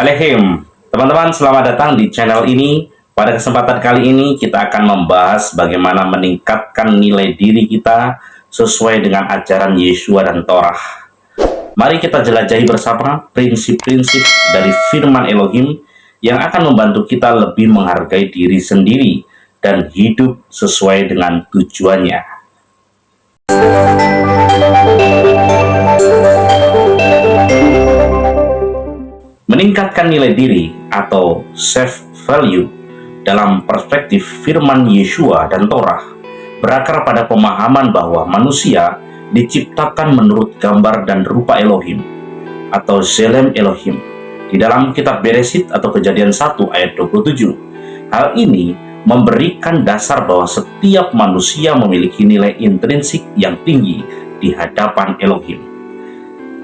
Alehim, teman-teman selamat datang di channel ini. Pada kesempatan kali ini kita akan membahas bagaimana meningkatkan nilai diri kita sesuai dengan ajaran Yeshua dan Torah. Mari kita jelajahi bersama prinsip-prinsip dari firman Elohim yang akan membantu kita lebih menghargai diri sendiri dan hidup sesuai dengan tujuannya. Meningkatkan nilai diri atau self-value dalam perspektif firman Yeshua dan Torah berakar pada pemahaman bahwa manusia diciptakan menurut gambar dan rupa Elohim atau Zelem Elohim di dalam kitab Beresit atau Kejadian 1 ayat 27. Hal ini memberikan dasar bahwa setiap manusia memiliki nilai intrinsik yang tinggi di hadapan Elohim.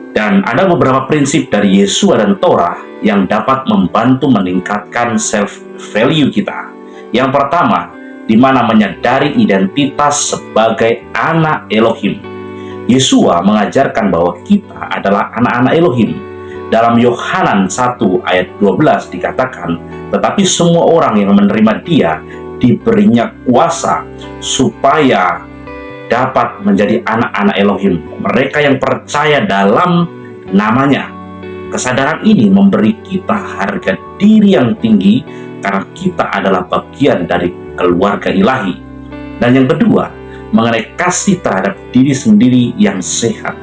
Dan ada beberapa prinsip dari Yeshua dan Torah yang dapat membantu meningkatkan self-value kita. Yang pertama, di mana menyadari identitas sebagai anak Elohim. Yeshua mengajarkan bahwa kita adalah anak-anak Elohim. Dalam Yohanan 1 ayat 12 dikatakan, tetapi semua orang yang menerima Dia diberinya kuasa supaya dapat menjadi anak-anak Elohim, mereka yang percaya dalam namanya. Kesadaran ini memberi kita harga diri yang tinggi karena kita adalah bagian dari keluarga ilahi. Dan yang kedua, mengenai kasih terhadap diri sendiri yang sehat.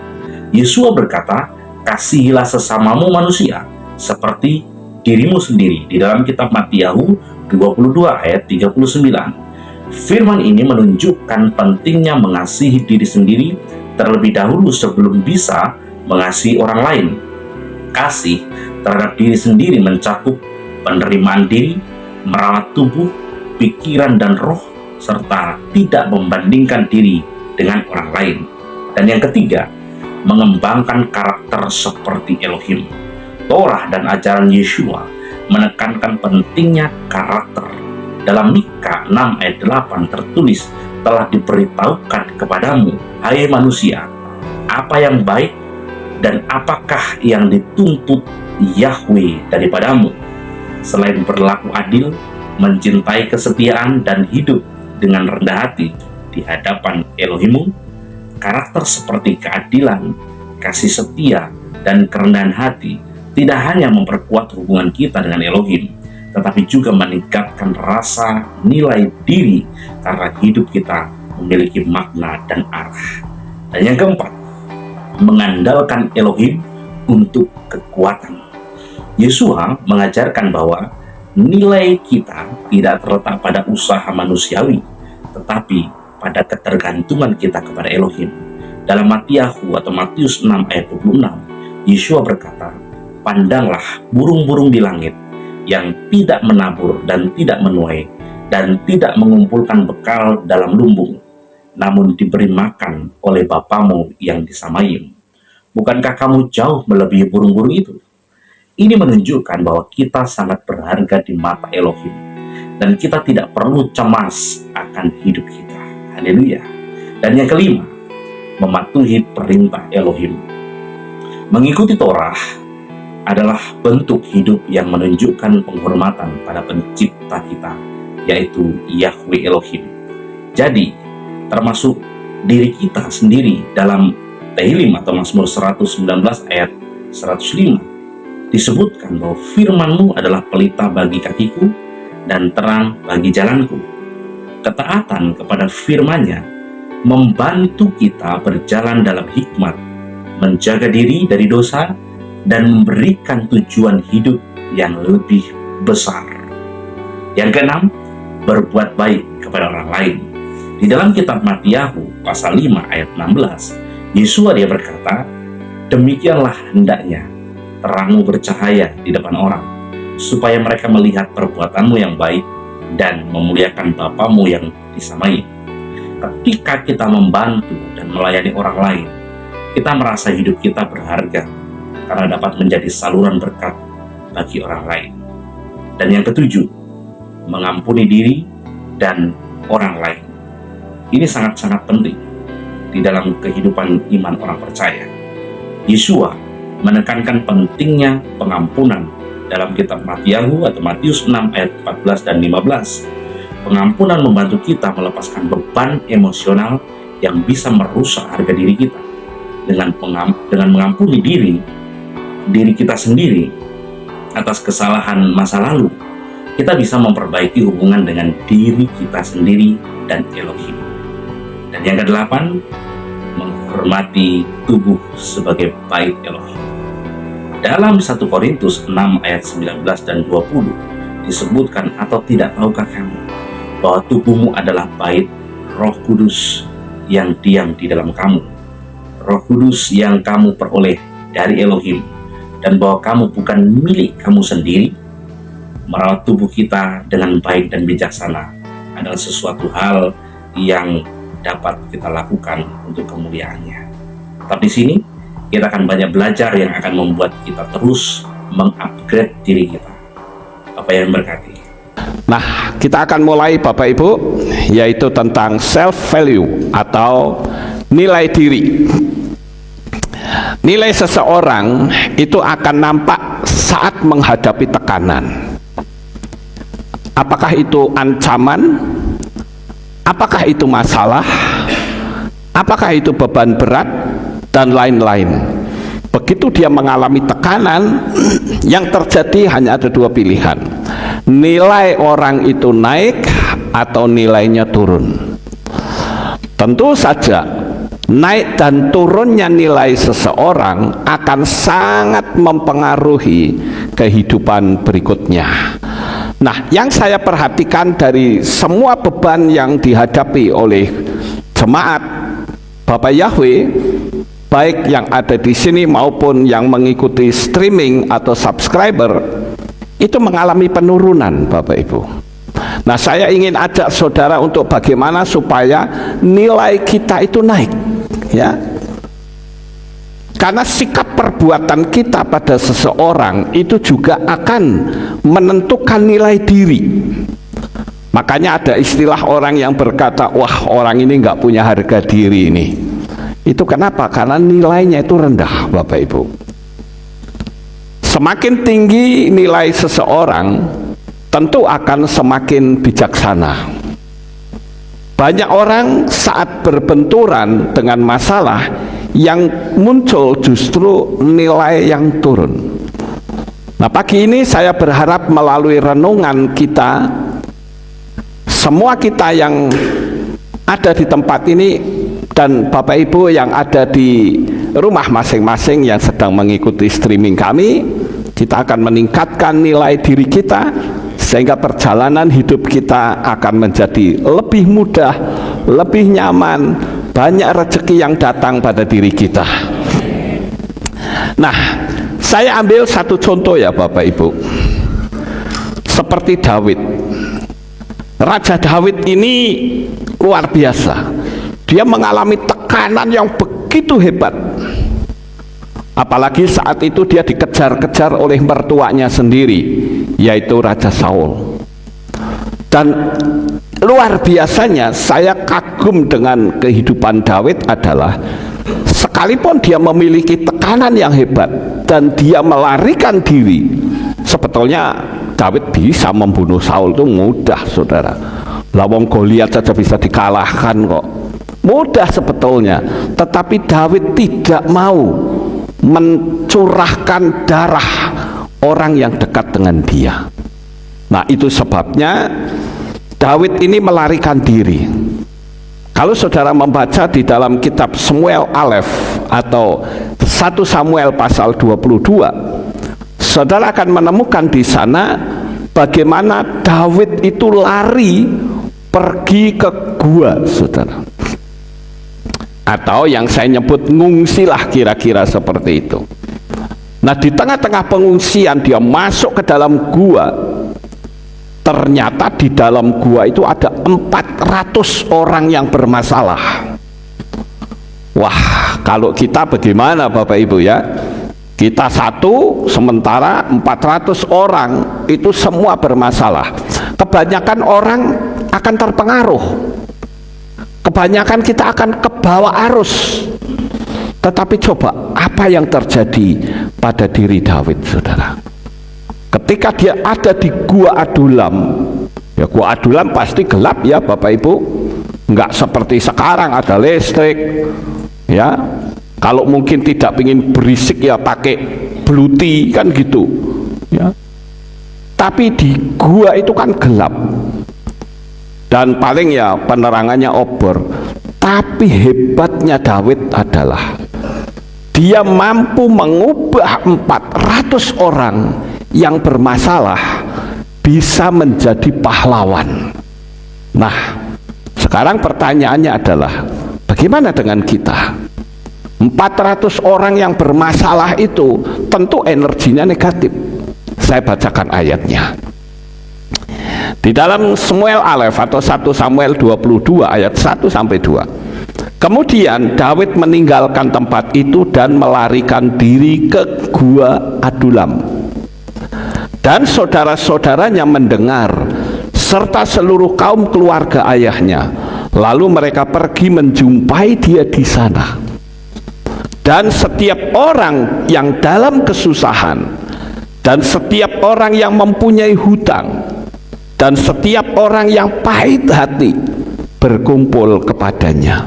Yeshua berkata, kasihilah sesamamu manusia seperti dirimu sendiri di dalam kitab Matius 22 ayat 39. Firman ini menunjukkan pentingnya mengasihi diri sendiri terlebih dahulu sebelum bisa mengasihi orang lain. Kasih terhadap diri sendiri mencakup penerimaan diri, merawat tubuh, pikiran, dan roh, serta tidak membandingkan diri dengan orang lain. Dan yang ketiga, mengembangkan karakter seperti Elohim. Torah dan ajaran Yeshua menekankan pentingnya karakter. Dalam Mika 6 ayat 8 tertulis, telah diberitahukan kepadamu, hai manusia, apa yang baik dan apakah yang dituntut Yahweh daripadamu, selain berlaku adil, mencintai kesetiaan, dan hidup dengan rendah hati di hadapan Elohimmu. Karakter seperti keadilan, kasih setia, dan kerendahan hati tidak hanya memperkuat hubungan kita dengan Elohim, tetapi juga meningkatkan rasa nilai diri karena hidup kita memiliki makna dan arah. Dan yang keempat, mengandalkan Elohim untuk kekuatan. Yeshua mengajarkan bahwa nilai kita tidak terletak pada usaha manusiawi, tetapi pada ketergantungan kita kepada Elohim. Dalam Matius 6 ayat 26, Yeshua berkata, pandanglah burung-burung di langit yang tidak menabur dan tidak menuai dan tidak mengumpulkan bekal dalam lumbung, namun diberi makan oleh Bapamu yang di Samayim. Bukankah kamu jauh melebihi burung-burung itu? Ini menunjukkan bahwa kita sangat berharga di mata Elohim, dan kita tidak perlu cemas akan hidup kita. Haleluya. Dan yang kelima, mematuhi perintah Elohim. Mengikuti Torah adalah bentuk hidup yang menunjukkan penghormatan pada pencipta kita, yaitu Yahweh Elohim. Jadi, termasuk diri kita sendiri dalam Tehillim atau Mazmur 119 ayat 105, disebutkan bahwa firman-Mu adalah pelita bagi kakiku dan terang bagi jalanku. Ketaatan kepada firman-Nya membantu kita berjalan dalam hikmat, menjaga diri dari dosa, dan memberikan tujuan hidup yang lebih besar. Yang keenam, berbuat baik kepada orang lain. Di dalam kitab Matius pasal 5 ayat 16, Yeshua dia berkata, demikianlah hendaknya terangmu bercahaya di depan orang, supaya mereka melihat perbuatanmu yang baik dan memuliakan Bapamu yang di Samayim. Ketika kita membantu dan melayani orang lain, kita merasa hidup kita berharga karena dapat menjadi saluran berkat bagi orang lain. Dan yang ketujuh, mengampuni diri dan orang lain. Ini sangat-sangat penting di dalam kehidupan iman orang percaya. Yeshua menekankan pentingnya pengampunan dalam kitab Matius 6 ayat 14 dan 15. Pengampunan membantu kita melepaskan beban emosional yang bisa merusak harga diri kita. Dengan mengampuni diri kita sendiri atas kesalahan masa lalu, kita bisa memperbaiki hubungan dengan diri kita sendiri dan Elohim. Dan yang kedelapan, menghormati tubuh sebagai bait Elohim. Dalam 1 Korintus 6 ayat 19 dan 20 disebutkan, atau tidak tahukah kamu bahwa tubuhmu adalah bait Roh Kudus yang diam di dalam kamu, Roh Kudus yang kamu peroleh dari Elohim, dan bahwa kamu bukan milik kamu sendiri. Merawat tubuh kita dengan baik dan bijaksana adalah sesuatu hal yang dapat kita lakukan untuk kemuliaannya. Tapi di sini kita akan banyak belajar yang akan membuat kita terus mengupgrade diri kita. Apa yang berkati? Nah, kita akan mulai Bapak Ibu, yaitu tentang self value atau nilai diri. Nilai seseorang itu akan nampak saat menghadapi tekanan. Apakah itu ancaman? Apakah itu masalah? Apakah itu beban berat? Dan lain-lain. Begitu dia mengalami tekanan, yang terjadi hanya ada dua pilihan. Nilai orang itu naik atau nilainya turun. Tentu saja naik dan turunnya nilai seseorang akan sangat mempengaruhi kehidupan berikutnya. Nah, yang saya perhatikan dari semua beban yang dihadapi oleh jemaat Bapak Yahweh, baik yang ada di sini maupun yang mengikuti streaming atau subscriber, itu mengalami penurunan Bapak Ibu. Nah, saya ingin ajak saudara untuk bagaimana supaya nilai kita itu naik, ya. Karena sikap perbuatan kita pada seseorang itu juga akan menentukan nilai diri. Makanya ada istilah orang yang berkata, wah, orang ini nggak punya harga diri ini. Itu kenapa? Karena nilainya itu rendah Bapak Ibu. Semakin tinggi nilai seseorang, tentu akan semakin bijaksana. Banyak orang saat berbenturan dengan masalah, yang muncul justru nilai yang turun. Nah, pagi ini saya berharap melalui renungan kita, semua kita yang ada di tempat ini dan Bapak Ibu yang ada di rumah masing-masing yang sedang mengikuti streaming kami, kita akan meningkatkan nilai diri kita sehingga perjalanan hidup kita akan menjadi lebih mudah, lebih nyaman, banyak rezeki yang datang pada diri kita. Nah, saya ambil satu contoh ya Bapak Ibu, seperti Daud. Raja Daud ini luar biasa. Dia mengalami tekanan yang begitu hebat. Apalagi saat itu dia dikejar-kejar oleh mertuanya sendiri, yaitu Raja Saul. Dan luar biasanya saya kagum dengan kehidupan Daud adalah sekalipun dia memiliki tekanan yang hebat dan dia melarikan diri, sebetulnya Daud bisa membunuh Saul itu mudah saudara. Lawang Goliat saja bisa dikalahkan kok, mudah sebetulnya. Tetapi Daud tidak mau mencurahkan darah orang yang dekat dengan dia. Nah, itu sebabnya Daud ini melarikan diri. Kalau saudara membaca di dalam kitab Samuel Aleph atau 1 Samuel pasal 22, saudara akan menemukan di sana bagaimana Daud itu lari pergi ke gua, saudara. Atau yang saya nyebut ngungsilah, kira-kira seperti itu. Nah, di tengah-tengah pengungsian dia masuk ke dalam gua. Ternyata di dalam gua itu ada 400 orang yang bermasalah. Wah, kalau kita bagaimana Bapak Ibu ya? Kita satu, sementara 400 orang itu semua bermasalah. Kebanyakan orang akan terpengaruh. Kebanyakan kita akan kebawa arus. Tetapi coba apa yang terjadi pada diri Daud, saudara? ketika dia ada di Gua Adulam, ya Gua Adulam pasti gelap ya Bapak Ibu, nggak seperti sekarang ada listrik ya. Kalau mungkin tidak ingin berisik ya pakai bluti kan gitu ya. Tapi di gua itu kan gelap dan paling ya penerangannya obor. Tapi hebatnya Daud adalah dia mampu mengubah 400 orang yang bermasalah bisa menjadi pahlawan. Nah, sekarang pertanyaannya adalah bagaimana dengan kita? 400 orang yang bermasalah itu tentu energinya negatif. Saya bacakan ayatnya di dalam Samuel Alef atau 1 Samuel 22 ayat 1 sampai 2. Kemudian Daud meninggalkan tempat itu dan melarikan diri ke Gua Adulam, dan saudara-saudaranya mendengar serta seluruh kaum keluarga ayahnya. Lalu mereka pergi menjumpai dia di sana. Dan setiap orang yang dalam kesusahan, dan setiap orang yang mempunyai hutang, dan setiap orang yang pahit hati berkumpul kepadanya,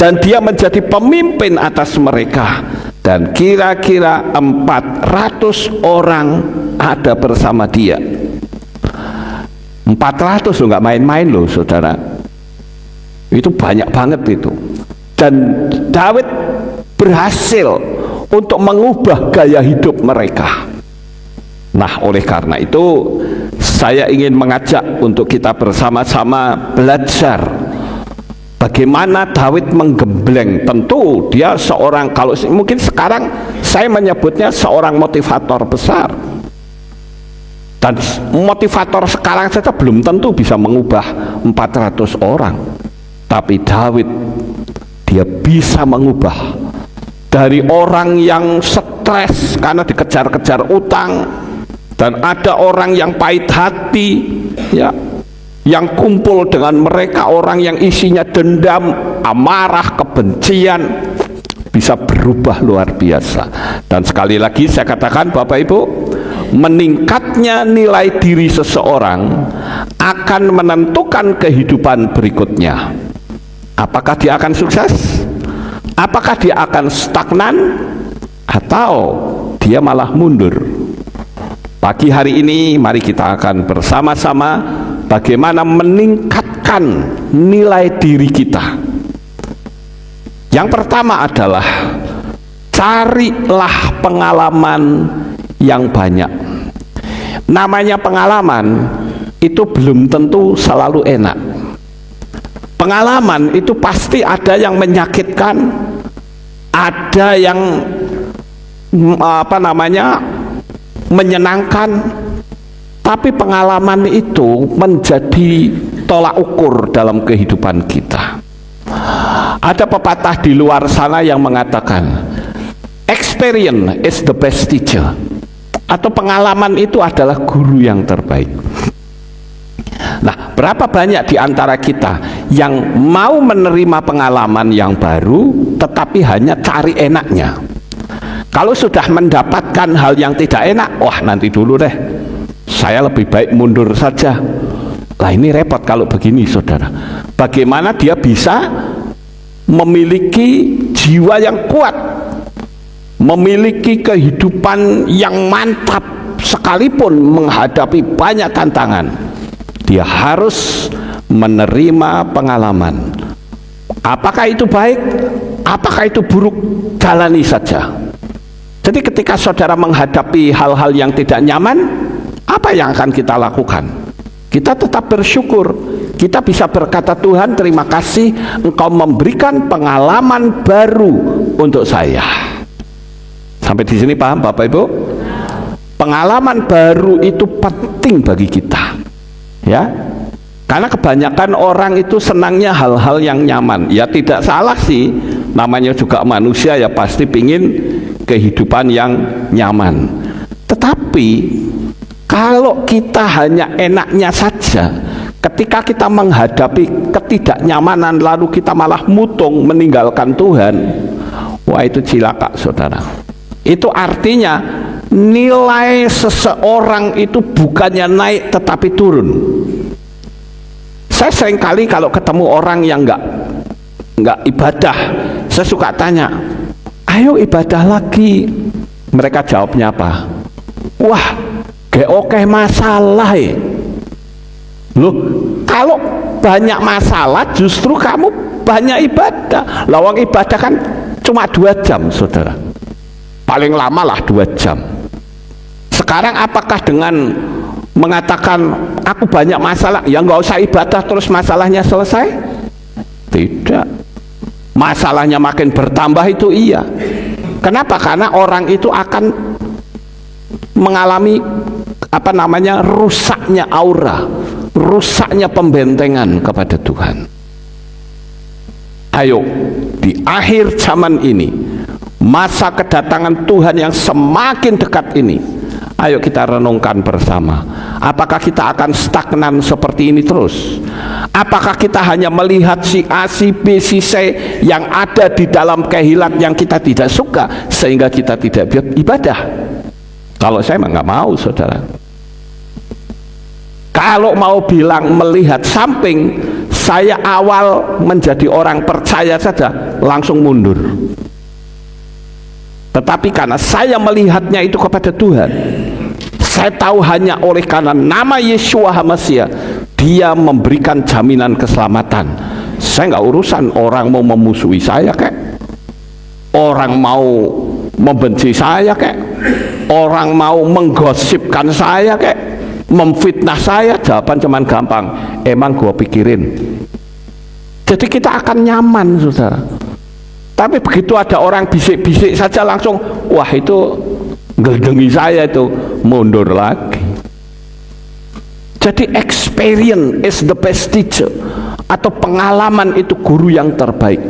dan dia menjadi pemimpin atas mereka. Dan kira-kira 400 orang ada bersama dia. 400 loh, nggak main-main loh saudara, itu banyak banget itu. Dan Daud berhasil untuk mengubah gaya hidup mereka. Nah, oleh karena itu saya ingin mengajak untuk kita bersama-sama belajar bagaimana Daud menggembleng. Tentu dia seorang, kalau mungkin sekarang saya menyebutnya seorang motivator besar, dan motivator sekarang saja belum tentu bisa mengubah 400 orang. Tapi Daud, dia bisa mengubah dari orang yang stres karena dikejar-kejar utang, dan ada orang yang pahit hati ya, yang kumpul dengan mereka orang yang isinya dendam, amarah, kebencian, bisa berubah luar biasa. Dan sekali lagi saya katakan Bapak Ibu, meningkatnya nilai diri seseorang akan menentukan kehidupan berikutnya. Apakah dia akan sukses? Apakah dia akan stagnan? Atau dia malah mundur? Pagi hari ini mari kita akan bersama-sama bagaimana meningkatkan nilai diri kita. Yang pertama adalah carilah pengalaman yang banyak. Namanya pengalaman itu belum tentu selalu enak. Pengalaman itu pasti ada yang menyakitkan, ada yang menyenangkan, tapi pengalaman itu menjadi tolak ukur dalam kehidupan kita. Ada pepatah di luar sana yang mengatakan experience is the best teacher, atau pengalaman itu adalah guru yang terbaik. Nah, berapa banyak di antara kita yang mau menerima pengalaman yang baru tetapi hanya cari enaknya? Kalau sudah mendapatkan hal yang tidak enak, wah nanti dulu deh, saya lebih baik mundur saja. Lah ini repot kalau begini saudara. Bagaimana dia bisa memiliki jiwa yang kuat, memiliki kehidupan yang mantap sekalipun menghadapi banyak tantangan? Dia harus menerima pengalaman. Apakah itu baik? Apakah itu buruk? Jalani saja. Jadi ketika saudara menghadapi hal-hal yang tidak nyaman, apa yang akan kita lakukan? Kita tetap bersyukur. Kita bisa berkata, Tuhan terima kasih Engkau memberikan pengalaman baru untuk saya. Sampai di sini paham Bapak Ibu? Pengalaman baru itu penting bagi kita, ya. Karena kebanyakan orang itu senangnya hal-hal yang nyaman. Ya tidak salah sih, namanya juga manusia ya, pasti pingin kehidupan yang nyaman. Tetapi kalau kita hanya enaknya saja, ketika kita menghadapi ketidaknyamanan lalu kita malah mutung meninggalkan Tuhan, wah itu cilaka saudara. Itu artinya nilai seseorang itu bukannya naik tetapi turun. Saya seringkali kalau ketemu orang yang nggak ibadah, saya suka tanya, ayo ibadah lagi. Mereka jawabnya apa? Wah, gak oke masalah ya. Loh, kalau banyak masalah justru kamu banyak ibadah. Lawang ibadah kan cuma 2 jam, saudara. Paling lama lah 2 jam. Sekarang apakah dengan mengatakan aku banyak masalah, ya nggak usah ibadah terus masalahnya selesai? Tidak. Masalahnya makin bertambah itu iya. Kenapa? Karena orang itu akan mengalami rusaknya aura, rusaknya pembentengan kepada Tuhan. Ayo, di akhir zaman ini, masa kedatangan Tuhan yang semakin dekat ini, ayo kita renungkan bersama. Apakah kita akan stagnan seperti ini terus? Apakah kita hanya melihat si A, si B, si C yang ada di dalam kehilat yang kita tidak suka sehingga kita tidak ibadah? Kalau saya nggak mau, saudara. Kalau mau bilang melihat samping, saya awal menjadi orang percaya saja langsung mundur. Tetapi karena saya melihatnya itu kepada Tuhan, saya tahu hanya oleh karena nama Yeshua HaMashiach, dia memberikan jaminan keselamatan. Saya nggak urusan orang mau memusuhi saya kek, orang mau membenci saya kek, orang mau menggosipkan saya kek, memfitnah saya. Jawaban cuman gampang, emang gua pikirin. Jadi kita akan nyaman, saudara. Tapi begitu ada orang bisik-bisik saja langsung, wah itu geldengi saya, itu mundur lagi. Jadi experience is the best teacher, atau pengalaman itu guru yang terbaik.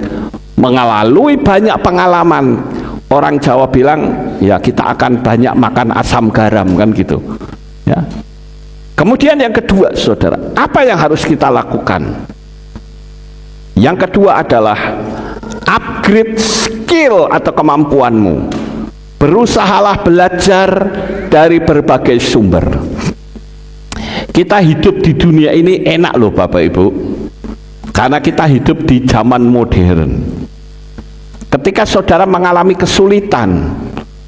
Melalui banyak pengalaman, orang Jawa bilang ya kita akan banyak makan asam garam, kan gitu ya. Kemudian yang kedua, saudara, apa yang harus kita lakukan? Yang kedua adalah upgrade skill atau kemampuanmu. Berusahalah belajar dari berbagai sumber. Kita hidup di dunia ini enak loh Bapak Ibu, karena kita hidup di zaman modern. Ketika saudara mengalami kesulitan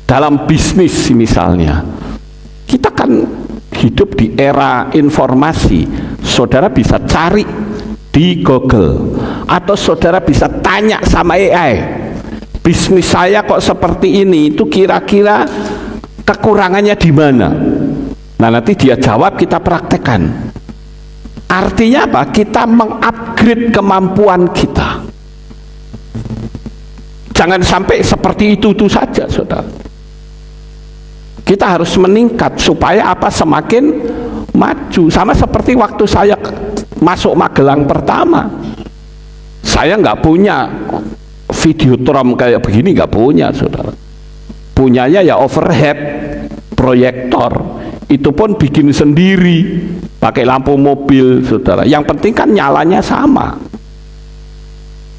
dalam bisnis misalnya, kita kan hidup di era informasi. Saudara bisa cari di Google, atau saudara bisa tanya sama AI, bisnis saya kok seperti ini, itu kira-kira kekurangannya di mana? Nah, nanti dia jawab, kita praktekkan. Artinya apa? Kita mengupgrade kemampuan kita. Jangan sampai seperti itu saja, saudara. Kita harus meningkat supaya apa? Semakin maju. Sama seperti waktu saya masuk Magelang pertama, saya nggak punya videotron kayak begini, nggak punya, saudara. Punyanya ya overhead proyektor, itu pun bikin sendiri pakai lampu mobil, saudara. Yang penting kan nyalanya sama.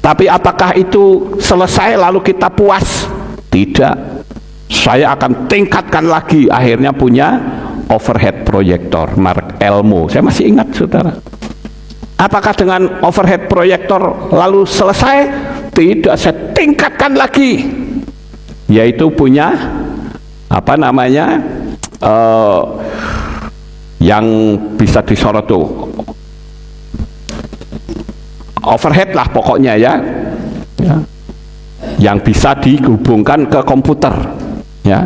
Tapi apakah itu selesai lalu kita puas? Tidak. Saya akan tingkatkan lagi, akhirnya punya overhead proyektor merek Elmo. Saya masih ingat, saudara. Apakah dengan overhead proyektor lalu selesai? Tidak, saya tingkatkan lagi, yaitu punya yang bisa disorot tuh, overhead lah pokoknya ya, yang bisa dihubungkan ke komputer ya.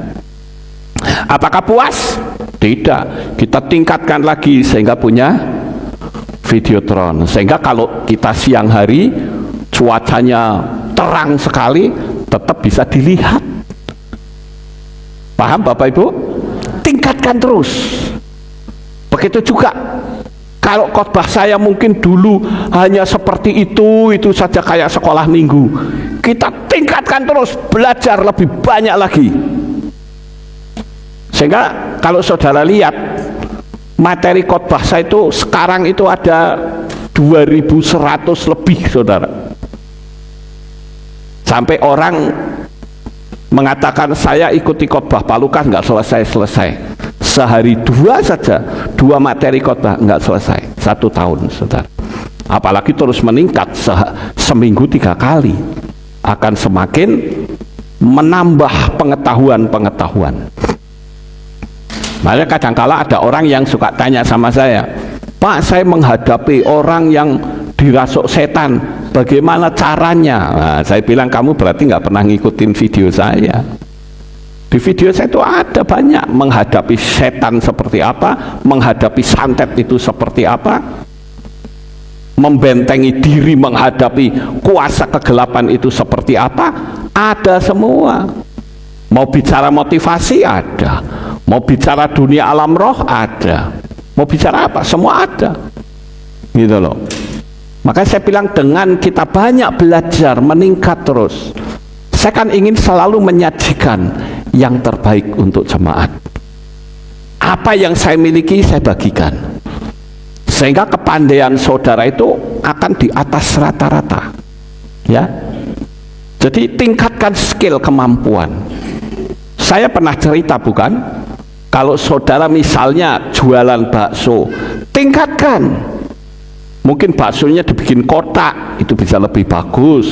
Apakah puas? Tidak, kita tingkatkan lagi sehingga punya videotron, sehingga kalau kita siang hari cuacanya terang sekali tetap bisa dilihat. Paham Bapak Ibu? Tingkatkan terus. Begitu juga kalau khotbah saya mungkin dulu hanya seperti itu saja kayak sekolah minggu, kita tingkatkan terus, belajar lebih banyak lagi. Sehingga kalau saudara lihat materi khotbah saya itu sekarang itu ada 2100 lebih, saudara. Sampai orang mengatakan saya ikuti khotbah Pak Lukas nggak selesai-selesai. Sehari 2 saja, 2 materi khotbah nggak selesai, 1 tahun, saudara. Apalagi terus meningkat seminggu 3 kali, akan semakin menambah pengetahuan. Makanya kadangkala ada orang yang suka tanya sama saya, Pak, saya menghadapi orang yang dirasuk setan, bagaimana caranya? Nah, saya bilang kamu berarti nggak pernah ngikutin video saya. Di video saya itu ada banyak menghadapi setan seperti apa, menghadapi santet itu seperti apa, membentengi diri menghadapi kuasa kegelapan itu seperti apa, ada semua. Mau bicara motivasi ada, mau bicara dunia alam roh ada, mau bicara apa, semua ada, gitu loh. Makanya saya bilang dengan kita banyak belajar, meningkat terus, saya kan ingin selalu menyajikan yang terbaik untuk jemaat. Apa yang saya miliki saya bagikan, sehingga kepandaian saudara itu akan di atas rata-rata, ya. Jadi tingkatkan skill, kemampuan. Saya pernah cerita bukan, kalau saudara misalnya jualan bakso, tingkatkan. Mungkin baksonya dibikin kotak, itu bisa lebih bagus.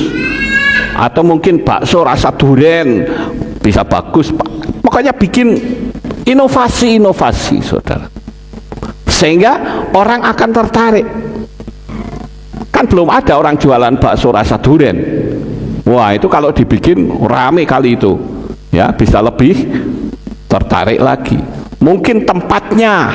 Atau mungkin bakso rasa durian, bisa bagus. Pokoknya bikin inovasi-inovasi, saudara, sehingga orang akan tertarik. Kan belum ada orang jualan bakso rasa durian. Wah, itu kalau dibikin rame kali itu, ya, bisa lebih tertarik lagi. Mungkin tempatnya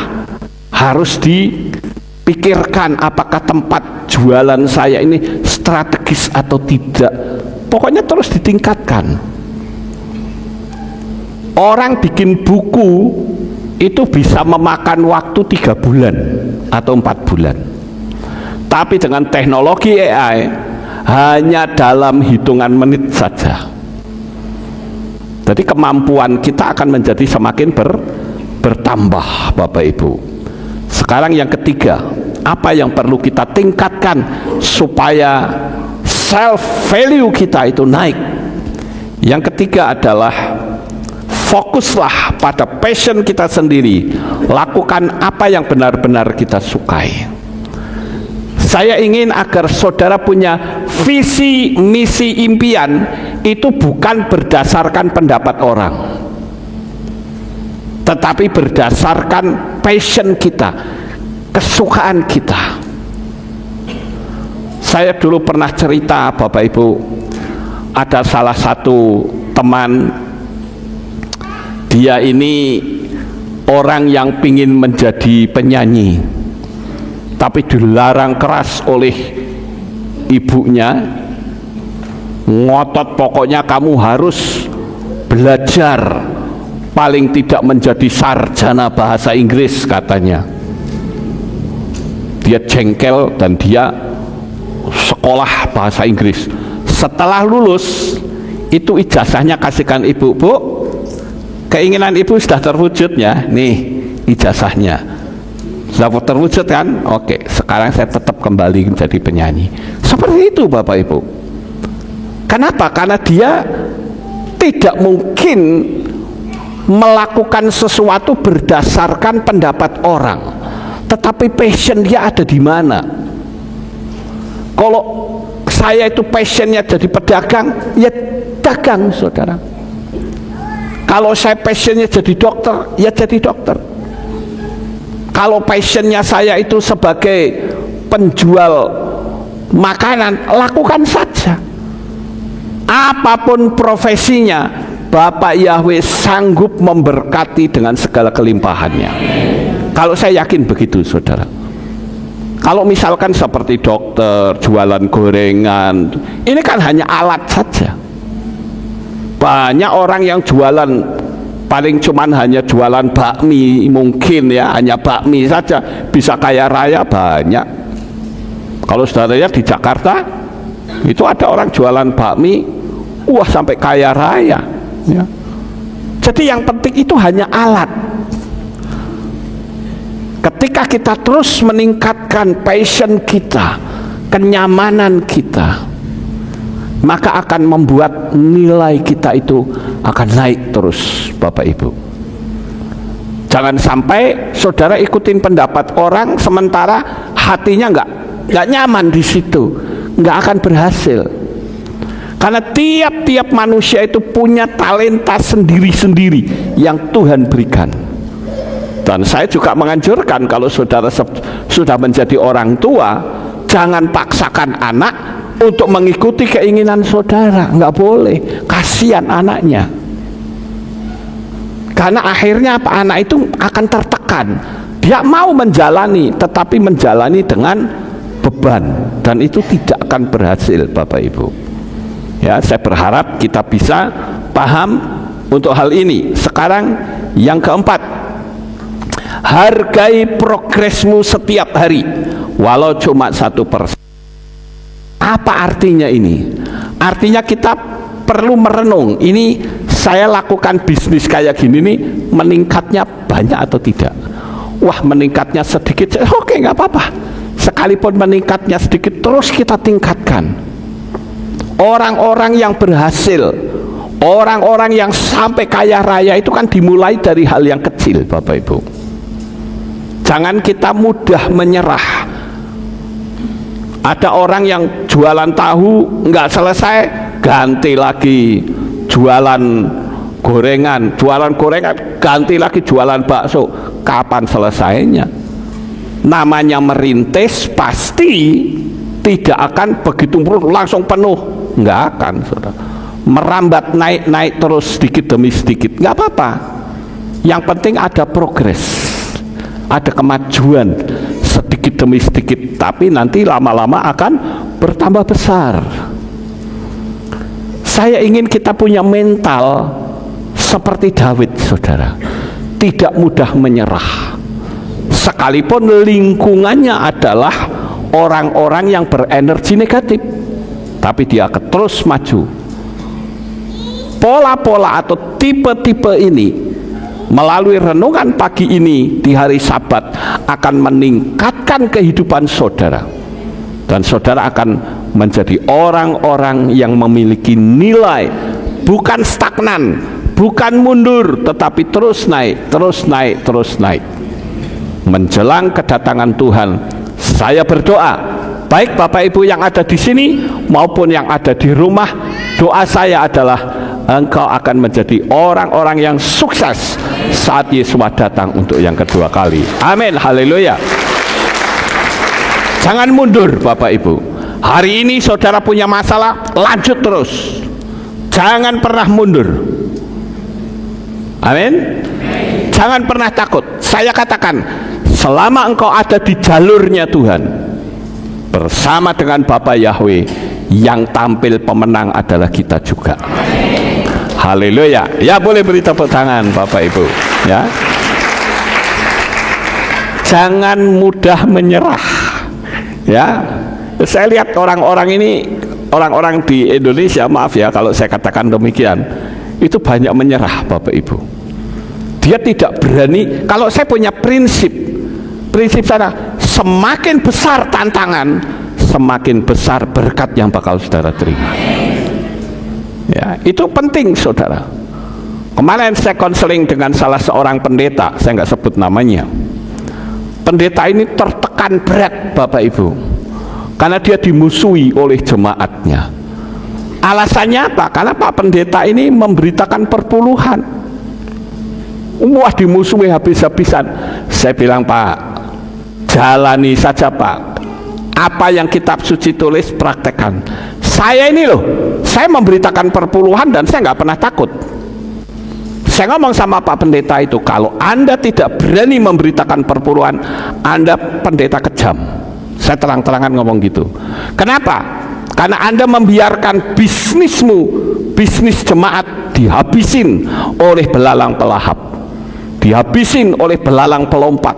harus dipikirkan, apakah tempat jualan saya ini strategis atau tidak. Pokoknya terus ditingkatkan. Orang bikin buku itu bisa memakan waktu 3 bulan atau 4 bulan, tapi dengan teknologi AI hanya dalam hitungan menit saja. Jadi kemampuan kita akan menjadi semakin bertambah, Bapak Ibu. Sekarang yang ketiga, apa yang perlu kita tingkatkan supaya self value kita itu naik? Yang ketiga adalah fokuslah pada passion kita sendiri, lakukan apa yang benar-benar kita sukai. Saya ingin agar saudara punya visi, misi, impian itu bukan berdasarkan pendapat orang, tetapi berdasarkan passion kita, kesukaan kita. Saya dulu pernah cerita, Bapak Ibu, ada salah satu teman, dia ini orang yang pingin menjadi penyanyi, tapi dilarang keras oleh ibunya. Ngotot, pokoknya kamu harus belajar paling tidak menjadi sarjana bahasa Inggris, katanya. Dia jengkel dan dia sekolah bahasa Inggris. Setelah lulus itu ijazahnya kasihkan ibu, Bu, keinginan ibu sudah terwujudnya, nih ijazahnya sudah terwujud kan? Oke, sekarang saya tetap kembali menjadi penyanyi. Seperti itu, Bapak Ibu. Kenapa? Karena dia tidak mungkin melakukan sesuatu berdasarkan pendapat orang, tetapi passion dia ada di mana. Kalau saya itu passionnya jadi pedagang, ya dagang, saudara. Kalau saya passionnya jadi dokter, ya jadi dokter. Kalau passionnya saya itu sebagai penjual makanan, lakukan saja. Apapun profesinya, Bapak Yahweh sanggup memberkati dengan segala kelimpahannya. Kalau saya yakin begitu, saudara. Kalau misalkan seperti dokter, jualan gorengan, ini kan hanya alat saja. Banyak orang yang jualan paling cuman hanya jualan bakmi, mungkin ya, hanya bakmi saja bisa kaya raya banyak. Kalau saudara lihat di Jakarta itu ada orang jualan bakmi, wah sampai kaya raya, ya. Jadi yang penting itu hanya alat. Ketika kita terus meningkatkan passion kita, kenyamanan kita, maka akan membuat nilai kita itu akan naik terus, Bapak Ibu. Jangan sampai saudara ikutin pendapat orang sementara hatinya nggak nyaman di situ, nggak akan berhasil. Karena tiap-tiap manusia itu punya talenta sendiri-sendiri yang Tuhan berikan. Dan saya juga menganjurkan kalau saudara sudah menjadi orang tua, jangan paksakan anak untuk mengikuti keinginan saudara, nggak boleh, kasihan anaknya. Karena akhirnya apa? Anak itu akan tertekan. Dia mau menjalani, tetapi menjalani dengan beban, dan itu tidak akan berhasil, Bapak Ibu. Ya, saya berharap kita bisa paham untuk hal ini. Sekarang yang keempat, hargai progresmu setiap hari, walau cuma 1%. Apa artinya ini? Artinya kita perlu merenung, ini saya lakukan bisnis kayak gini nih, meningkatnya banyak atau tidak? Wah, meningkatnya sedikit, oke, nggak apa-apa. Sekalipun meningkatnya sedikit, terus kita tingkatkan. Orang-orang yang berhasil, orang-orang yang sampai kaya raya itu kan dimulai dari hal yang kecil, Bapak Ibu. Jangan kita mudah menyerah. Ada orang yang jualan tahu nggak selesai, ganti lagi jualan gorengan, ganti lagi jualan bakso. Kapan selesainya? Namanya merintis pasti tidak akan begitu langsung penuh, nggak akan, saudara. Merambat naik terus sedikit demi sedikit, nggak apa-apa. Yang penting ada progres, ada kemajuan sedikit demi sedikit, tapi nanti lama-lama akan bertambah besar. Saya ingin kita punya mental seperti Daud, saudara, tidak mudah menyerah sekalipun lingkungannya adalah orang-orang yang berenergi negatif, tapi dia akan terus maju. Pola-pola atau tipe-tipe ini melalui renungan pagi ini di hari Sabat akan meningkatkan kehidupan saudara, dan saudara akan menjadi orang-orang yang memiliki nilai, bukan stagnan, bukan mundur, tetapi terus naik, terus naik, terus naik. Menjelang kedatangan Tuhan, saya berdoa, baik Bapak Ibu yang ada di sini maupun yang ada di rumah, doa saya adalah engkau akan menjadi orang-orang yang sukses saat Yesus datang untuk yang kedua kali. Amin, haleluya. Jangan mundur, Bapak Ibu. Hari ini saudara punya masalah, lanjut terus, jangan pernah mundur. Amin. Jangan pernah takut. Saya katakan, selama engkau ada di jalurnya Tuhan, bersama dengan Bapa Yahweh, yang tampil pemenang adalah kita juga. Haleluya. Ya, boleh beri tepuk tangan Bapak Ibu, ya. Jangan mudah menyerah, ya. Saya lihat orang-orang ini, orang-orang di Indonesia, maaf ya kalau saya katakan demikian, itu banyak menyerah, Bapak Ibu. Dia tidak berani. Kalau saya punya prinsip saya, semakin besar tantangan, semakin besar berkat yang bakal saudara terima. Ya, itu penting, saudara. Kemarin saya konseling dengan salah seorang pendeta, saya nggak sebut namanya. Pendeta ini tertekan berat, Bapak Ibu, karena dia dimusuhi oleh jemaatnya. Alasannya apa? Karena Pak Pendeta ini memberitakan perpuluhan. Wah, dimusuhi habis-habisan. Saya bilang, Pak, jalani saja, Pak. Apa yang kitab suci tulis, praktekkan. Saya ini loh, saya memberitakan perpuluhan dan saya nggak pernah takut. Saya ngomong sama Pak Pendeta itu, kalau Anda tidak berani memberitakan perpuluhan, Anda pendeta kejam. Saya terang-terangan ngomong gitu. Kenapa? Karena Anda membiarkan bisnismu, bisnis jemaat dihabisin oleh belalang pelahap, dihabisin oleh belalang pelompat,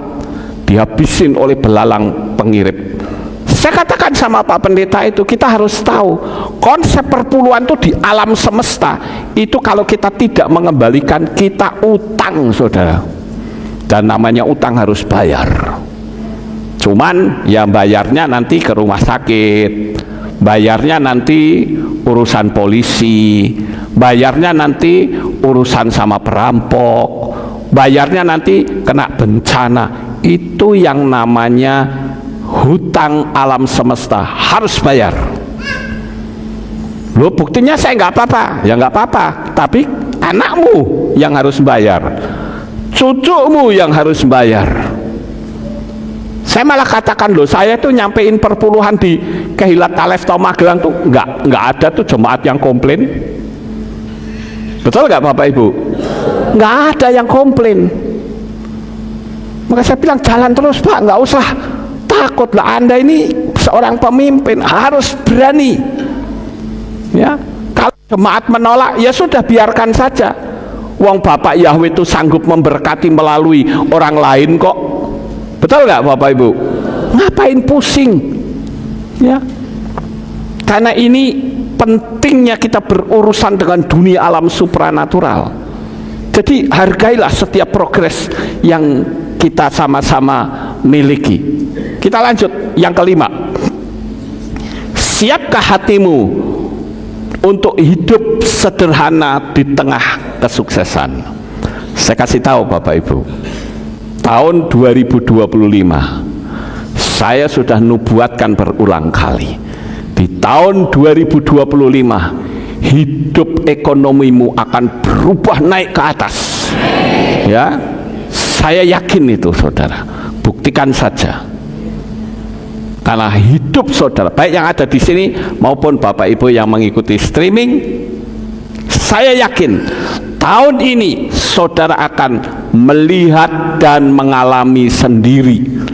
dihabisin oleh belalang pengirip. Saya katakan sama Pak Pendeta itu, kita harus tahu konsep perpuluhan itu di alam semesta itu, kalau kita tidak mengembalikan, kita utang, saudara. Dan namanya utang harus bayar. Cuman ya bayarnya nanti ke rumah sakit, bayarnya nanti urusan polisi, bayarnya nanti urusan sama perampok, bayarnya nanti kena bencana. Itu yang namanya hutang alam semesta, harus bayar. Loh, buktinya saya nggak apa-apa, ya nggak apa-apa, tapi anakmu yang harus bayar, cucumu yang harus bayar. Saya malah katakan loh, saya tuh nyampein perpuluhan di Kehilat Talef atau Magelang tuh nggak ada tuh jemaat yang komplain. Betul nggak Bapak Ibu? Nggak ada yang komplain. Maka saya bilang jalan terus Pak, nggak usah takut lah, Anda ini seorang pemimpin harus berani. Ya, kalau jemaat menolak ya sudah, biarkan saja. Wong Bapak Yahweh itu sanggup memberkati melalui orang lain kok. Betul nggak Bapak Ibu? Ngapain pusing? Ya, karena ini pentingnya kita berurusan dengan dunia alam supranatural. Jadi hargailah setiap progres yang kita sama-sama miliki. Kita lanjut yang kelima. Siapkah hatimu untuk hidup sederhana di tengah kesuksesan? Saya kasih tahu Bapak Ibu, tahun 2025 saya sudah nubuatkan berulang kali, di tahun 2025 hidup ekonomimu akan berubah naik ke atas. Ya, saya yakin itu saudara, buktikan saja. Karena hidup saudara, baik yang ada di sini maupun Bapak Ibu yang mengikuti streaming, saya yakin tahun ini saudara akan melihat dan mengalami sendiri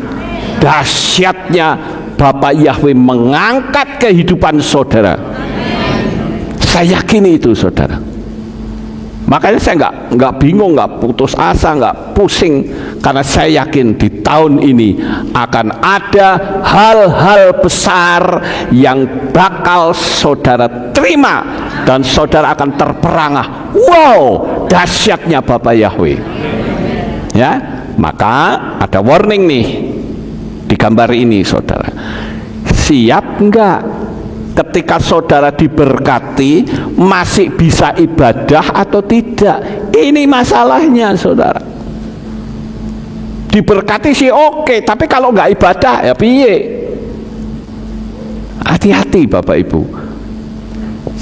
dahsyatnya Bapak Yahweh mengangkat kehidupan saudara. Saya yakin itu saudara. Makanya saya nggak bingung, nggak putus asa, nggak pusing, karena saya yakin di tahun ini akan ada hal-hal besar yang bakal saudara terima dan saudara akan terperangah. Wow, dahsyatnya Bapak Yahweh. Ya, maka ada warning nih di gambar ini saudara. Siap enggak ketika saudara diberkati masih bisa ibadah atau tidak? Ini masalahnya saudara. Diberkati sih oke, tapi kalau nggak ibadah ya piye? Hati-hati Bapak Ibu.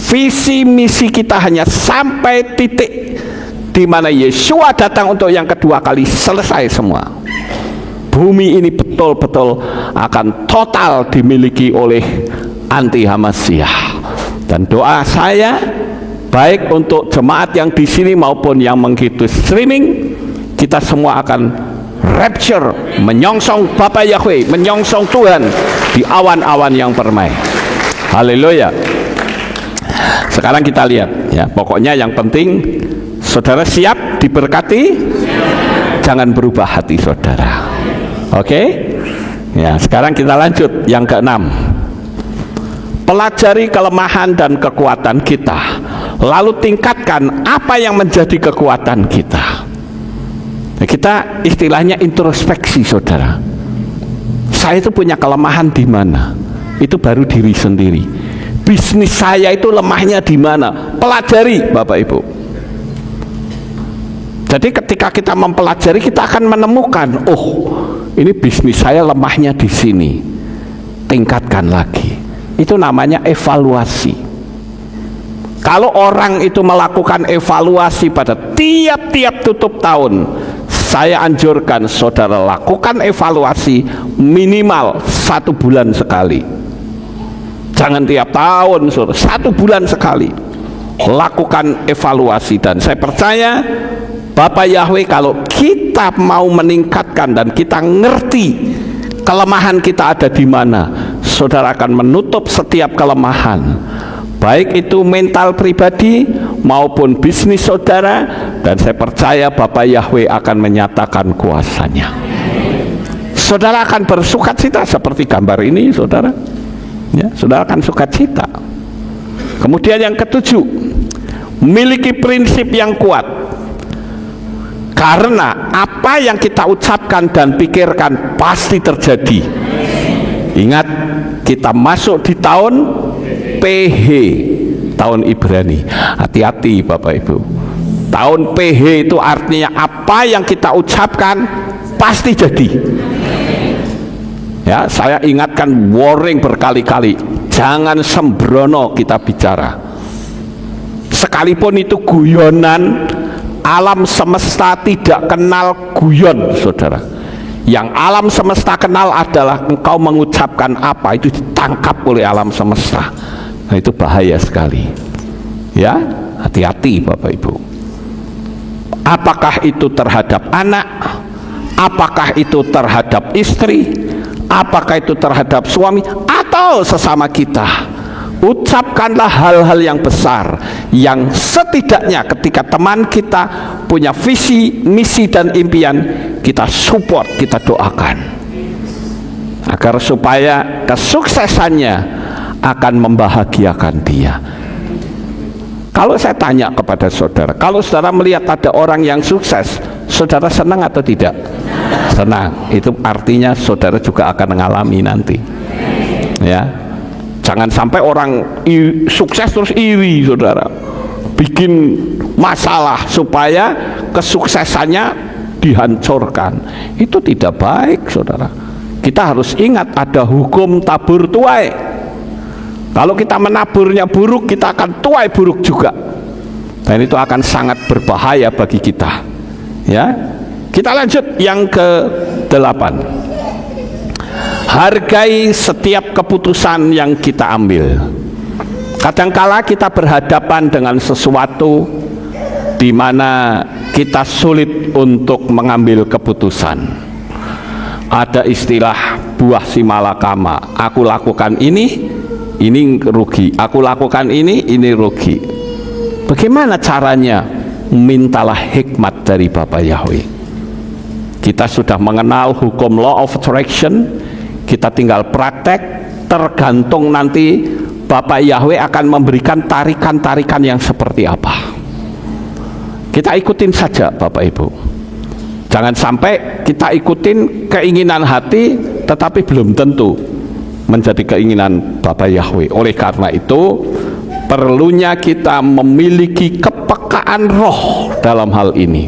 Visi misi kita hanya sampai titik di mana Yesua datang untuk yang kedua kali, selesai semua. Bumi ini betul-betul akan total dimiliki oleh anti Hamasyah. Dan doa saya baik untuk jemaat yang di sini maupun yang mengikuti streaming, kita semua akan rapture, menyongsong Bapak Yahweh, menyongsong Tuhan di awan-awan yang permai. Haleluya. Sekarang kita lihat ya, pokoknya yang penting saudara siap diberkati, jangan berubah hati saudara. Oke? Ya, sekarang kita lanjut yang keenam. Pelajari kelemahan dan kekuatan kita, lalu tingkatkan apa yang menjadi kekuatan kita. Nah, kita istilahnya introspeksi saudara. Saya itu punya kelemahan di mana? Itu baru diri sendiri. Bisnis saya itu lemahnya di mana? Pelajari Bapak Ibu. Jadi ketika kita mempelajari, kita akan menemukan, oh, ini bisnis saya lemahnya di sini. Tingkatkan lagi. Itu namanya evaluasi. Kalau orang itu melakukan evaluasi pada tiap-tiap tutup tahun, saya anjurkan saudara lakukan evaluasi minimal 1 bulan sekali. Jangan tiap tahun saudara, 1 bulan sekali lakukan evaluasi. Dan saya percaya Bapak Yahweh, kalau kita mau meningkatkan dan kita ngerti kelemahan kita ada di mana, saudara akan menutup setiap kelemahan, baik itu mental pribadi maupun bisnis saudara. Dan saya percaya Bapak Yahweh akan menyatakan kuasanya. Saudara akan bersukacita seperti gambar ini saudara ya, saudara akan sukacita. Kemudian yang ketujuh, miliki prinsip yang kuat, karena apa yang kita ucapkan dan pikirkan pasti terjadi. Ingat, kita masuk di tahun PH, tahun Ibrani. Hati-hati Bapak Ibu. Tahun PH itu artinya apa yang kita ucapkan pasti jadi. Ya, saya ingatkan, warning berkali-kali, jangan sembrono kita bicara. Sekalipun itu guyonan, alam semesta tidak kenal guyon, saudara. Yang alam semesta kenal adalah engkau mengucapkan apa, itu ditangkap oleh alam semesta. Nah, itu bahaya sekali. Ya, hati-hati Bapak Ibu. Apakah itu terhadap anak? Apakah itu terhadap istri? Apakah itu terhadap suami atau sesama kita? Ucapkanlah hal-hal yang besar yang setidaknya ketika teman kita punya visi, misi dan impian, kita support, kita doakan agar supaya kesuksesannya akan membahagiakan dia. Kalau saya tanya kepada saudara, kalau saudara melihat ada orang yang sukses, saudara senang atau tidak? Senang. Itu artinya saudara juga akan mengalami nanti. Ya, jangan sampai orang sukses terus iri, saudara, bikin masalah supaya kesuksesannya dihancurkan. Itu tidak baik, saudara. Kita harus ingat ada hukum tabur tuai. Kalau kita menaburnya buruk, kita akan tuai buruk juga, dan itu akan sangat berbahaya bagi kita. Ya, kita lanjut yang ke-8. Hargai setiap keputusan yang kita ambil. Kadangkala kita berhadapan dengan sesuatu di mana kita sulit untuk mengambil keputusan. Ada istilah buah si malakama, aku lakukan ini rugi, aku lakukan ini rugi. Bagaimana caranya? Mintalah hikmat dari Bapak Yahweh. Kita sudah mengenal hukum law of attraction, kita tinggal praktek, tergantung nanti Bapak Yahweh akan memberikan tarikan-tarikan yang seperti apa. Kita ikutin saja Bapak Ibu. Jangan sampai kita ikutin keinginan hati tetapi belum tentu menjadi keinginan Bapak Yahweh. Oleh karena itu perlunya kita memiliki kepekaan roh dalam hal ini,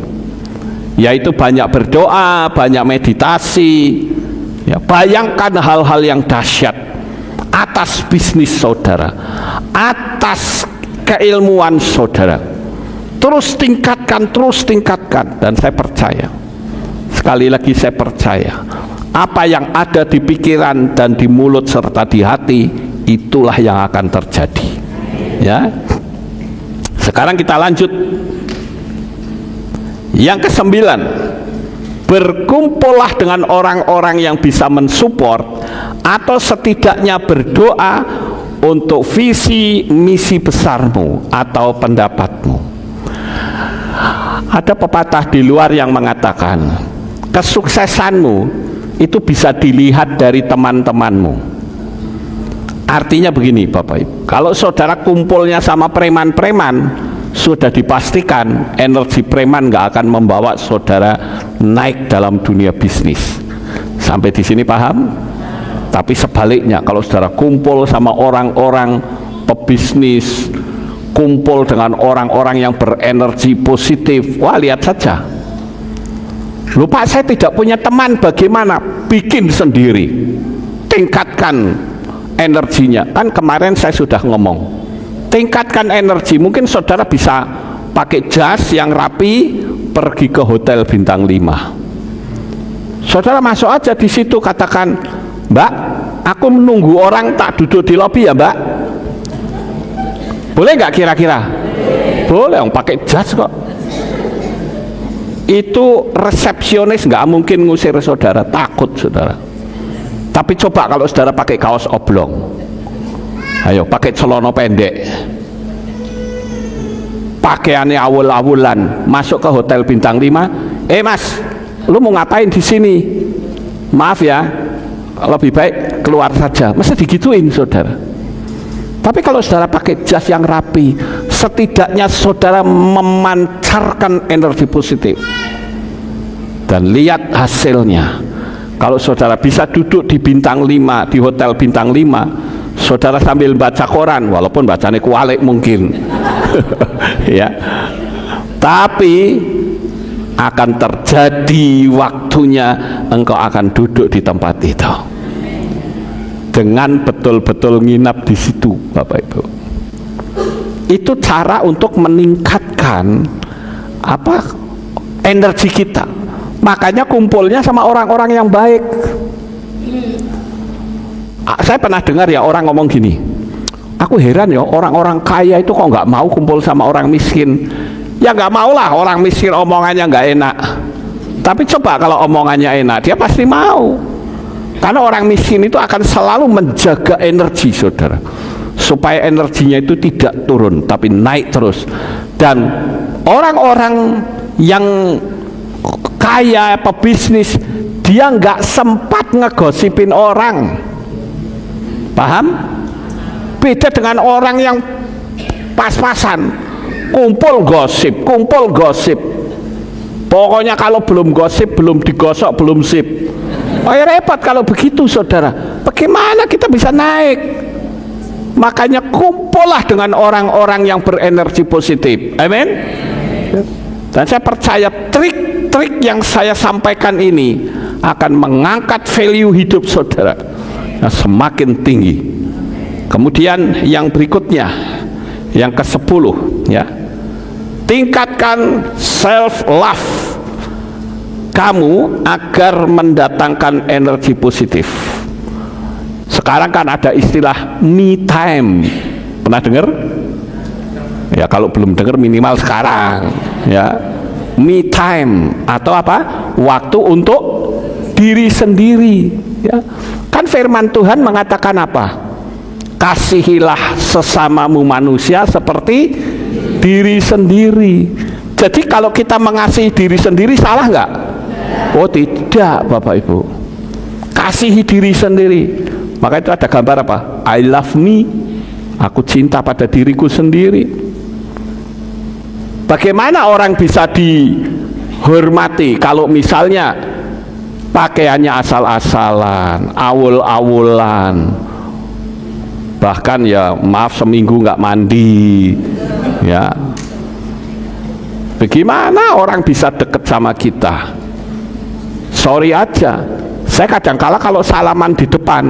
yaitu banyak berdoa, banyak meditasi. Ya, bayangkan hal-hal yang dahsyat atas bisnis saudara, atas keilmuan saudara. Terus tingkatkan, dan saya percaya, sekali lagi saya percaya, apa yang ada di pikiran dan di mulut serta di hati, itulah yang akan terjadi. Ya, sekarang kita lanjut yang ke-9. Berkumpullah dengan orang-orang yang bisa mensupport atau setidaknya berdoa untuk visi misi besarmu atau pendapatmu. Ada pepatah di luar yang mengatakan kesuksesanmu itu bisa dilihat dari teman-temanmu. Artinya begini Bapak Ibu, kalau saudara kumpulnya sama preman-preman, sudah dipastikan energi preman nggak akan membawa saudara naik dalam dunia bisnis. Sampai di sini paham? Tapi sebaliknya, kalau saudara kumpul sama orang-orang pebisnis, kumpul dengan orang-orang yang berenergi positif, wah lihat saja. Lupa saya tidak punya teman, bagaimana? Bikin sendiri, tingkatkan energinya. Kan kemarin saya sudah ngomong, tingkatkan energi. Mungkin saudara bisa pakai jas yang rapi, pergi ke hotel bintang 5. Saudara masuk aja di situ, katakan, Mbak, aku menunggu orang tak duduk di lobi ya Mbak. Boleh nggak kira-kira? Boleh, yang pakai jas kok. Itu resepsionis nggak mungkin ngusir saudara, takut saudara. Tapi coba kalau saudara pakai kaos oblong, ayo pakai celana pendek, pakaiannya awul-awulan, masuk ke hotel bintang 5. Mas, lu mau ngapain di sini? Maaf ya, lebih baik keluar saja. Mesti digituin saudara. Tapi kalau saudara pakai jas yang rapi, setidaknya saudara memancarkan energi positif. Dan lihat hasilnya. Kalau saudara bisa duduk di bintang 5, di hotel bintang 5, saudara sambil baca koran, walaupun bacanya kualik mungkin. Ya, Tapi akan terjadi waktunya engkau akan duduk di tempat itu dengan betul-betul nginap di situ, Bapak Ibu. Itu cara untuk meningkatkan energi kita. Makanya kumpulnya sama orang-orang yang baik. Saya pernah dengar ya orang ngomong gini, aku heran ya orang-orang kaya itu kok nggak mau kumpul sama orang miskin. Ya nggak mau lah, orang miskin omongannya nggak enak. Tapi coba kalau omongannya enak, dia pasti mau. Karena orang miskin itu akan selalu menjaga energi, saudara, supaya energinya itu tidak turun tapi naik terus. Dan orang-orang yang kaya, pebisnis, dia nggak sempat ngegosipin orang. Paham? Beda dengan orang yang pas-pasan, kumpul gosip. Pokoknya kalau belum gosip, belum digosok, belum sip. Oh ya repot kalau begitu, saudara. Bagaimana kita bisa naik? Makanya kumpullah dengan orang-orang yang berenergi positif. Amin. Dan saya percaya trik-trik yang saya sampaikan ini akan mengangkat value hidup saudara semakin tinggi. Kemudian yang berikutnya, yang ke-10 ya, tingkatkan self love kamu agar mendatangkan energi positif. Sekarang kan ada istilah me time, pernah dengar? Ya kalau belum dengar minimal sekarang ya, me time atau waktu untuk diri sendiri ya. Kan firman Tuhan mengatakan kasihilah sesamamu manusia seperti diri sendiri. Jadi kalau kita mengasihi diri sendiri salah nggak? Oh tidak, Bapak Ibu. Kasihi diri sendiri. Maka itu ada gambar I love me, aku cinta pada diriku sendiri. Bagaimana orang bisa dihormati kalau misalnya pakaiannya asal-asalan, awul-awulan, bahkan ya maaf seminggu nggak mandi ya. Bagaimana orang bisa deket sama kita? Sorry aja, saya kadang-kala kalau salaman di depan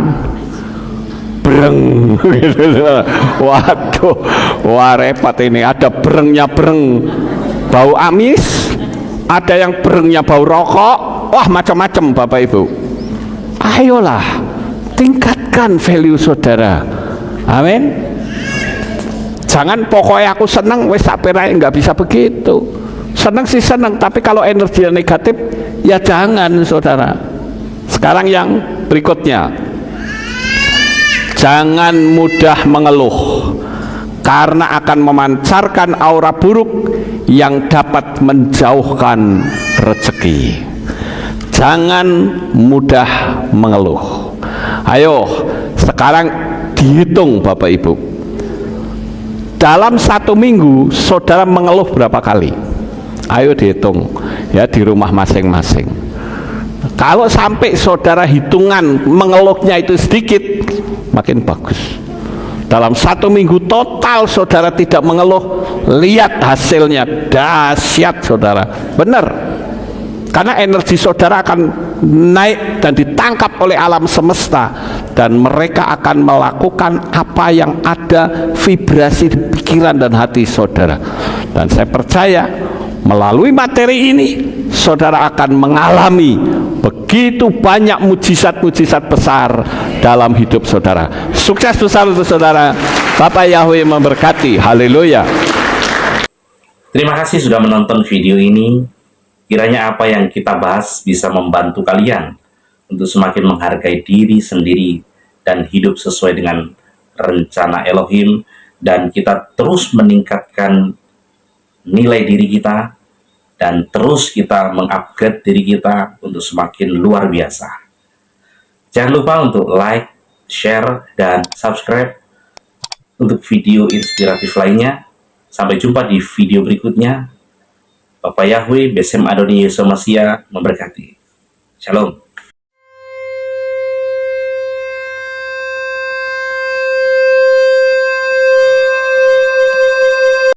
breng gitu. Waduh, wah repot ini, ada brengnya breng bau amis, ada yang brengnya bau rokok, wah macam-macam Bapak Ibu. Ayolah tingkatkan value saudara. Amin. Jangan pokoknya aku seneng wes tak perai, nggak bisa begitu. Seneng sih seneng, tapi kalau energi negatif ya jangan saudara. Sekarang yang berikutnya, jangan mudah mengeluh karena akan memancarkan aura buruk yang dapat menjauhkan rezeki. Jangan mudah mengeluh. Ayo sekarang dihitung Bapak Ibu, dalam 1 minggu saudara mengeluh berapa kali? Ayo dihitung ya di rumah masing-masing. Kalau sampai saudara hitungan mengeluhnya itu sedikit, makin bagus. Dalam 1 minggu total saudara tidak mengeluh, lihat hasilnya dahsyat saudara. Benar, karena energi saudara akan naik dan ditangkap oleh alam semesta, dan mereka akan melakukan apa yang ada vibrasi di pikiran dan hati saudara. Dan saya percaya melalui materi ini saudara akan mengalami begitu banyak mujizat-mujizat besar dalam hidup saudara. Sukses besar untuk saudara. Bapak Yahweh memberkati. Haleluya. Terima kasih sudah menonton video ini. Kiranya apa yang kita bahas bisa membantu kalian untuk semakin menghargai diri sendiri dan hidup sesuai dengan rencana Elohim, dan kita terus meningkatkan nilai diri kita dan terus kita mengupgrade diri kita untuk semakin luar biasa. Jangan lupa untuk like, share, dan subscribe untuk video inspiratif lainnya. Sampai jumpa di video berikutnya. Bapak Yahweh, Besem Adoni Yesus Masia memberkati. Shalom.